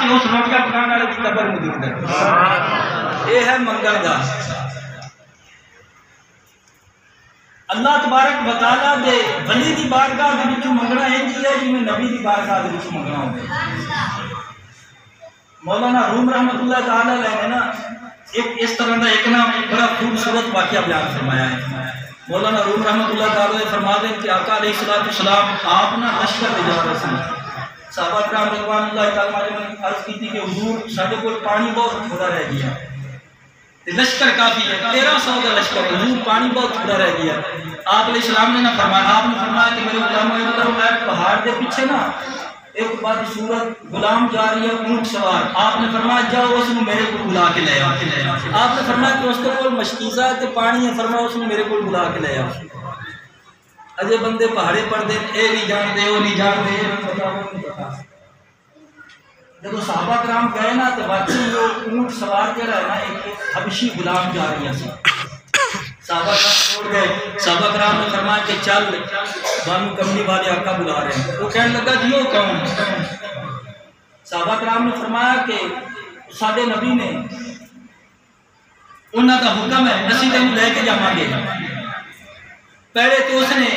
कि उस रोटियां पकाने वाले की कब्र मौजूद है। ये है मंगल दा। अल्लाह तबारक व तआला दे वली दी बारगाह दे विचों मंगना इंज है जिवें नबी दी बारगाह दे विचों मंगना होंदा। मौलाना रूम रहमतुल्लाह तआला ने ना एक इस तरह का एक ना बड़ा खूबसूरत वाक़या बयान फरमाया है। मौलाना रूम रहमतुल्लाह तआला फरमाते हैं कि आका अलैहिस्सलाम आप ना लश्कर ले जा रहे थे। सहाबा किराम रिज़वानुल्लाह तआला अलैहिम ने अर्ज़ की थी कि हुजूर साडे कोल पानी बहुत थोड़ा रह गया, लश्कर काफी है, 1300 का लश्कर, हुजूर पानी बहुत थोड़ा रह गया। आप अलैहिस्सलाम ने ना फरमाया, आपने फरमाया कि मेरे गुलाम पहाड़ के पीछे ना एक बार सूरत गुलाम जा रही है ऊंट सवार, आपने फरमाया जाओ उसने मेरे को बुला के ले आओ। आपने फरमाया कि उसके कोल मशकीज़ा है तो पानी है, फरमाया उसने मेरे को बुला के ले आओ। अजय बंदे पहाड़े पर दे ए नहीं जानते वो नहीं जानते जब सहाबा कराम गए ना तो वाकई वो ऊंट सवार जरा है ना एक हबशी गुलाम जा रही है। सहाबा कराम छोड़ गए। सहाबा कराम ने फरमाया कि चल बानू कमली वाले आका बुला रहे हैं। वो कहने लगा जी वो कौन? सहाबा कराम ने फरमाया कि साडे नबी ने उन्हां दा हुक्म है असीं तैनूं लेके जावांगे। पहले तो उसने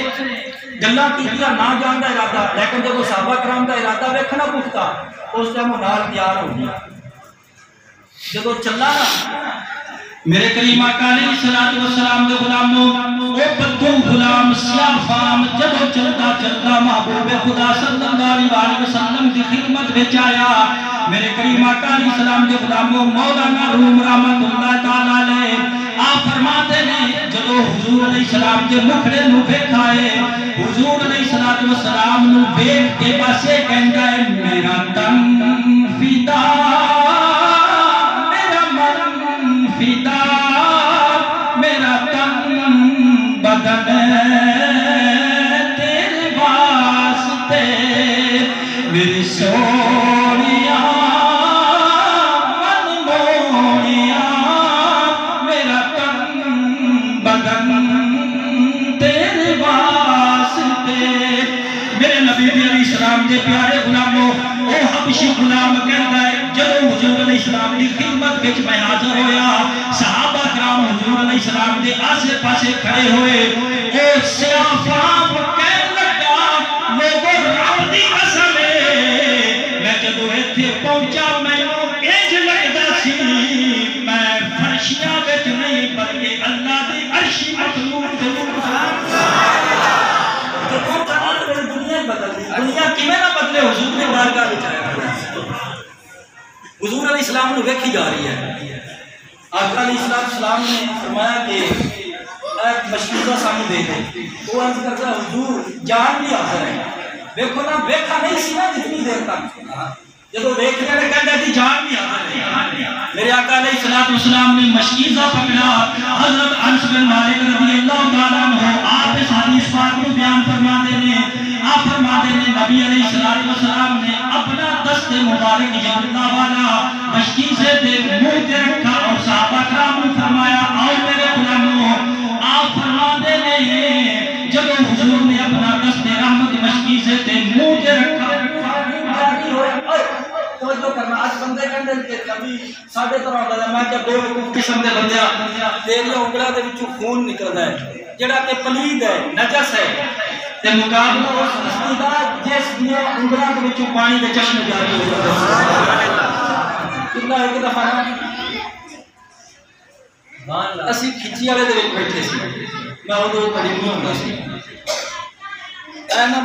गल्लां कीतियां ना जान दा इरादा, लेकिन जब सहाबा कराम दा इरादा वेखना पुछता उस टाइम वो नाल तैयार हो गया। जब चला ना मेरे करीम आका अलैहिस्सलातु वस्सलाम दे गुलामों ओ बद्दू गुलाम सियाफाम जब चलता चलता महबूब खुदा सल्लल्लाहु अलैहि वसल्लम की खिदमत विच आया। मेरे करीम आका अलैहिस्सलाम दे गुलामों मौलाना रूम रहमतुल्लाह तआला अलैह आप फरमाते ने जब हुजूर अलैहिस्सलाम के मुखड़े नु देखा है, हुजूर अलैहिस्सलातु वस्सलाम नु देख के बस ये कहंदा है मेरा तन फिदा पिता मेरा तन बदन तेरे वास्ते मेरी सोनिया मन मोनिया मेरा तन बदन तेरे वास्ते। मेरे नबी अलैहिस्सलाम के प्यारे गुलामों ओ हबशी गुलाम कहता है जब हुजूर अलैहिस्सलाम की खिदमत विच मैं हाजिर होया, सहाबा किराम हुजूर अलैहिस्सलाम के आसे पासे खड़े हुए। ओ सियाफाम कहने लगा लोगों रब दी कसम है मैं जदों इत्थे पहुंचा मैनूं इंज लगदा सी मैं फर्शियां विच नहीं बल्कि अल्लाह दी अर्शी मखलूक दे दुनिया बदल दी। दुनिया किवें ना बदले हुजूर ने बारगाह विच आया। हुजूर अलैहिस्सलाम ने वेखी जा रही है। आका अलैहिस्सलाम ने फरमाया कि मशकीज़ा सानू दे दे। वो अर्ज करता हुजूर जान भी हाजिर है। देखो ना वेखा नहीं सी ना जितनी देर तक जब वेखने ने कहता जी जान भी हाजिर है। मेरे आका अलैहिस्सलाम ने मशकीज़ा पकड़ा। हजरत अनस बिन मालिक रज़ियल्लाहु तआला अन्हु आप इस हदीस पाक को बयान फरमाते ने आप फरमाते ने नबी अलैहिस्सलाम ने अपना दस्ते मुबारक यमुना वाला मशकीज़े दे मुंह पे रखा और सहाबा कराम ने फरमाया आओ मेरे गुलामों। आप फरमाते ने जब हुजूर ने अपना दस्ते रहमत मशकीज़े दे मुंह पे रखा तो करना आज बंदे कहंदे कि कभी साडे तरह होंदा मैं जब बेवकूफ किस्म दे बंदे तेरी उंगलां दे विचों खून निकलदा है जेड़ा कि पलीद है नजस है ते मुकाबला उस हस्ती दा जिस दियां उंगलां दे विचों पानी दे चश्मे जारी हो जांदे। कितना एक दफा असी खिची वाले दे विच बैठे सी मैं उदों करीब नहीं होंदा सी।